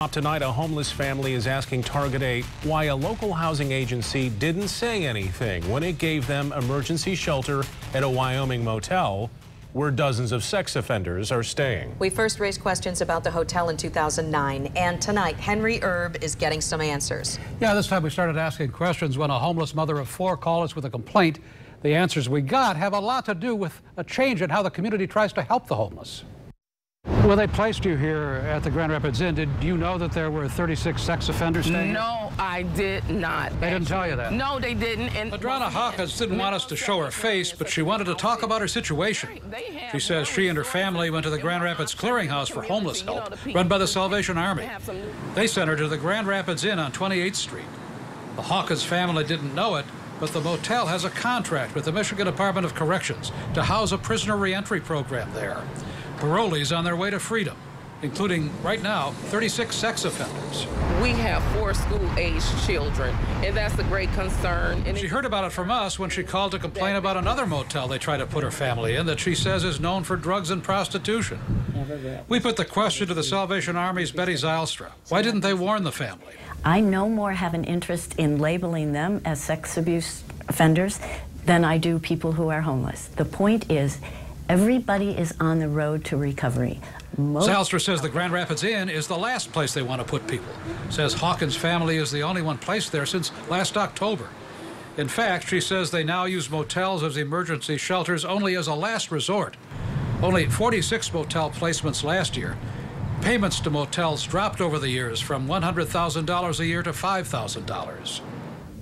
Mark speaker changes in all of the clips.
Speaker 1: Up tonight, a homeless family is asking Target 8 why a local housing agency didn't say anything when it gave them emergency shelter at a Wyoming motel where dozens of sex offenders are staying.
Speaker 2: We first raised questions about the hotel in 2009, and tonight Henry Erb is getting some answers.
Speaker 3: Yeah, this time we started asking questions when a homeless mother of 4 called us with a complaint. The answers we got have a lot to do with a change in how the community tries to help the homeless. When they placed you here at the Grand Rapids Inn, did you know that there were 36 sex offenders staying here?
Speaker 4: No, I did not.
Speaker 3: They didn't tell you that?
Speaker 4: No, they didn't. And
Speaker 3: Adrana Hawkins didn't want us to show her face, but she wanted to talk about her situation. She says she and her family went to the Grand Rapids Clearinghouse for homeless help, run by the Salvation Army. They sent her to the Grand Rapids Inn on 28th Street. The Hawkins family didn't know it, but the motel has a contract with the Michigan Department of Corrections to house a prisoner reentry program there. Parolees on their way to freedom, including, right now, 36 sex offenders.
Speaker 4: we have 4 school-aged children, and that's a great concern. And
Speaker 3: she heard about it from us when she called to complain about another motel they tried to put her family in that she says is known for drugs and prostitution. We put the question to the Salvation Army's Betty Zylstra. Why didn't they warn the family?
Speaker 5: I no more have an interest in labeling them as sex abuse offenders than I do people who are homeless. The point is, everybody is on the road to recovery.
Speaker 3: Zylstra says the Grand Rapids Inn is the last place they want to put people. Says Hawkins' family is the only one placed there since last October. In fact, she says they now use motels as emergency shelters only as a last resort. Only 46 motel placements last year. Payments to motels dropped over the years from $100,000 a year to $5,000.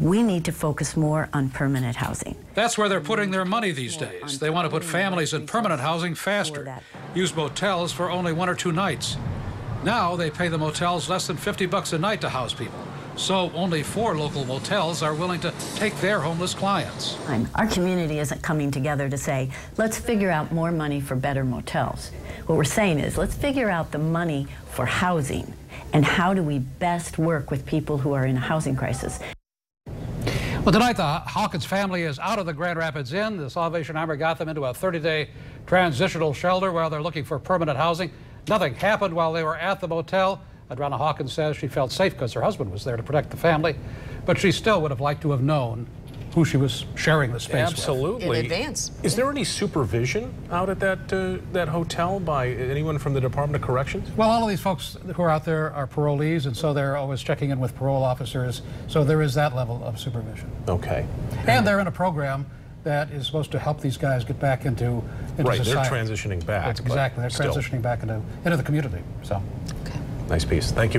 Speaker 5: We need to focus more on permanent housing.
Speaker 3: That's where they're putting their money these days. They want to put families in permanent housing faster. Use motels for only 1 or 2 nights. Now they pay the motels less than $50 a night to house people. So only 4 local motels are willing to take their homeless clients.
Speaker 5: Our community isn't coming together to say, let's figure out more money for better motels. What we're saying is, let's figure out the money for housing and how do we best work with people who are in a housing crisis.
Speaker 3: Well, tonight the Hawkins family is out of the Grand Rapids Inn. The Salvation Army got them into a 30-day transitional shelter while they're looking for permanent housing. Nothing happened while they were at the motel. Adrana Hawkins says she felt safe because her husband was there to protect the family, but she still would have liked to have known who she was sharing the space with.
Speaker 1: Absolutely.
Speaker 2: In advance.
Speaker 1: Is there any supervision out at that hotel by anyone from the Department of Corrections?
Speaker 3: Well, all of these folks who are out there are parolees, and so they're always checking in with parole officers, so there is that level of supervision.
Speaker 1: Okay.
Speaker 3: And they're in a program that is supposed to help these guys get back into
Speaker 1: right,
Speaker 3: society.
Speaker 1: they're transitioning back.
Speaker 3: Exactly, they're transitioning back into the community. So.
Speaker 1: Okay. Nice piece. Thank you.